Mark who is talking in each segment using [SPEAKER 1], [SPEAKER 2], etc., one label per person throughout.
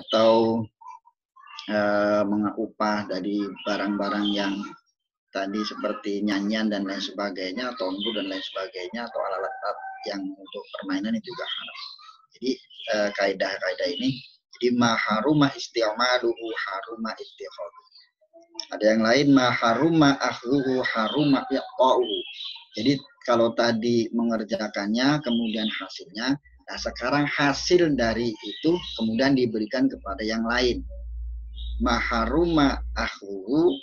[SPEAKER 1] atau mengupah dari barang-barang yang tadi seperti nyanyian dan lain sebagainya, tonggu dan lain sebagainya, atau alat-alat yang untuk permainan itu juga haram. Jadi kaidah-kaidah ini, jadi maharuma isti'maluhu haruma ittikhadhu. Ada yang lain maharuma akhluhu haruma yaqa'uhu. Jadi kalau tadi mengerjakannya kemudian hasilnya, nah sekarang hasil dari itu kemudian diberikan kepada yang lain. Maharuma akhluhu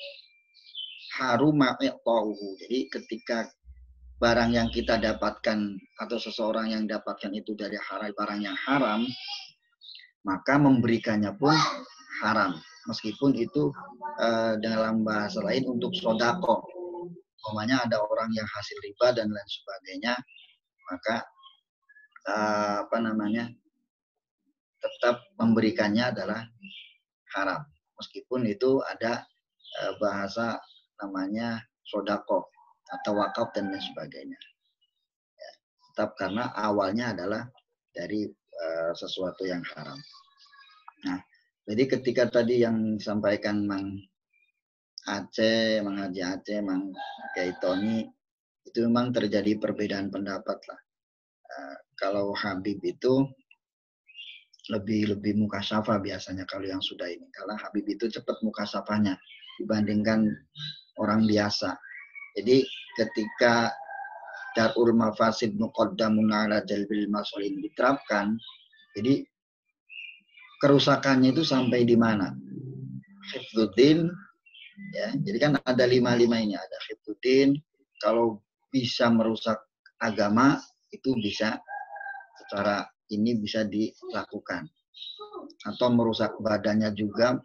[SPEAKER 1] haruma yaqa'uhu. Jadi ketika barang yang kita dapatkan atau seseorang yang dapatkan itu dari barang yang haram, maka memberikannya pun haram. Meskipun itu dalam bahasa lain untuk sodako. Umpamanya ada orang yang hasil riba dan lain sebagainya, maka tetap memberikannya adalah haram. Meskipun itu ada bahasa namanya sodako atau wakaf dan lain sebagainya. Ya, tetap karena awalnya adalah dari sesuatu yang haram. Nah, jadi ketika tadi yang disampaikan Mang Aceh, Mang Haji Aceh, Mang Kiai Tony, itu memang terjadi perbedaan pendapat lah. Kalau Habib itu lebih mukasyafah biasanya kalau yang sudah ini. Karena Habib itu cepat mukasyafahnya dibandingkan orang biasa. Jadi ketika darul mafasid muqaddamun ala jalbil masalih diterapkan, jadi kerusakannya itu sampai di mana? Hifdzuddin, ya. Jadi kan ada 5 ini, ada hifdzuddin, kalau bisa merusak agama itu bisa secara ini bisa dilakukan. Atau merusak badannya juga.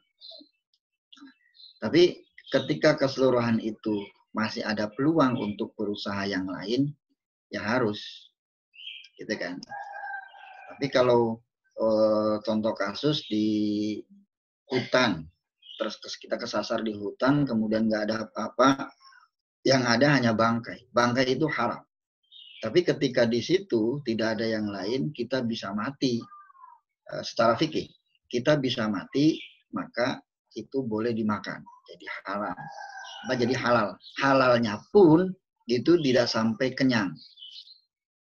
[SPEAKER 1] Tapi ketika keseluruhan itu masih ada peluang untuk berusaha yang lain, ya harus. Gitu kan. Tapi kalau contoh kasus di hutan, terus kita kesasar di hutan, kemudian nggak ada apa-apa, yang ada hanya bangkai. Bangkai itu haram. Tapi ketika di situ tidak ada yang lain, kita bisa mati secara fikih. Kita bisa mati, maka itu boleh dimakan. Jadi haram. Jadi halal. Halalnya pun itu tidak sampai kenyang.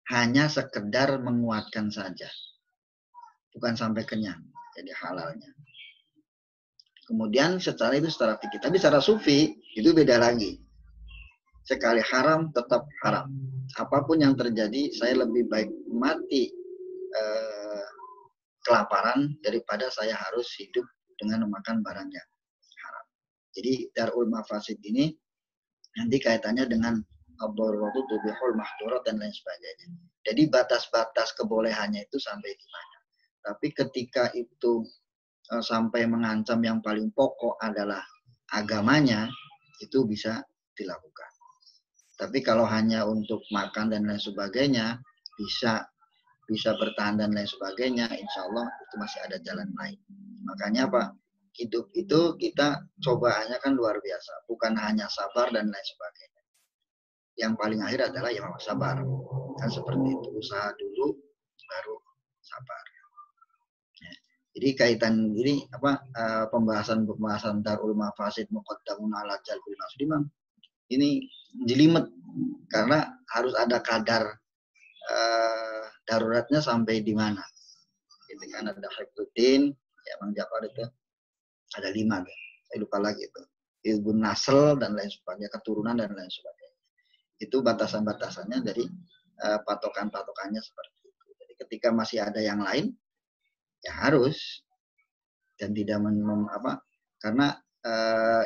[SPEAKER 1] Hanya sekedar menguatkan saja. Bukan sampai kenyang. Jadi halalnya. Kemudian secara fikih. Tapi secara sufi itu beda lagi. Sekali haram tetap haram. Apapun yang terjadi, saya lebih baik mati kelaparan daripada saya harus hidup dengan memakan barang yang haram. Jadi darul mafasid ini nanti kaitannya dengan ad-daruratu tubihul mahdurat dan lain sebagainya. Jadi batas-batas kebolehannya itu sampai di mana. Tapi ketika itu sampai mengancam yang paling pokok adalah agamanya, itu bisa dilakukan. Tapi kalau hanya untuk makan dan lain sebagainya, bisa bertahan dan lain sebagainya, insya Allah itu masih ada jalan lain. Makanya apa? Hidup itu kita cobaannya kan luar biasa. Bukan hanya sabar dan lain sebagainya. Yang paling akhir adalah ya sabar. Kan seperti itu. Usaha dulu, baru sabar. Ya. Jadi kaitan ini pembahasan darul mafasid muqaddamun ala jalbil maslih ini jelimet karena harus ada kadar daruratnya sampai di mana. Gitu kan, ada hifdzuddin, ya Bang Jafar itu ada 5 kan. Saya lupa lagi itu. Ilbun nasl dan lain sebagainya, keturunan dan lain sebagainya. Itu batasan-batasannya dari patokan-patokannya seperti itu. Jadi ketika masih ada yang lain, ya harus dan tidak karena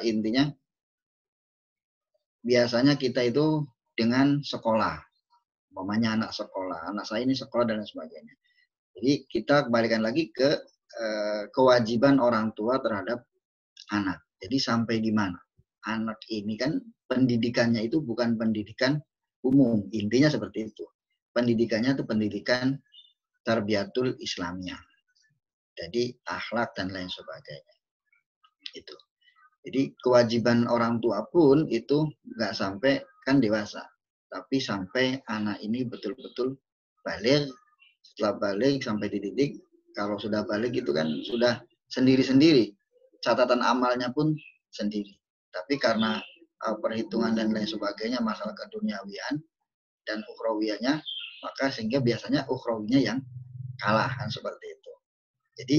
[SPEAKER 1] intinya biasanya kita itu dengan sekolah, umpamanya anak sekolah, anak saya ini sekolah dan lain sebagainya. Jadi kita kembalikan lagi ke kewajiban orang tua terhadap anak. Jadi sampai di mana? Anak ini kan pendidikannya itu bukan pendidikan umum, intinya seperti itu. Pendidikannya itu pendidikan tarbiyatul Islamiyah. Jadi akhlak dan lain sebagainya. Itu. Jadi kewajiban orang tua pun itu nggak sampai kan dewasa, tapi sampai anak ini betul-betul balik. Setelah balik sampai dididik, kalau sudah balik itu kan sudah sendiri-sendiri, catatan amalnya pun sendiri. Tapi karena perhitungan dan lain sebagainya, masalah keduniawian dan ukhrawiyahnya, maka sehingga biasanya ukhrawinya yang kalah kan seperti itu. Jadi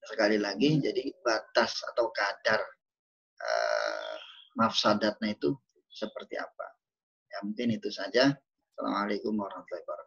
[SPEAKER 1] sekali lagi, jadi batas atau kadar mafsadatnya itu seperti apa. Ya mungkin itu saja. Assalamualaikum warahmatullahi wabarakatuh.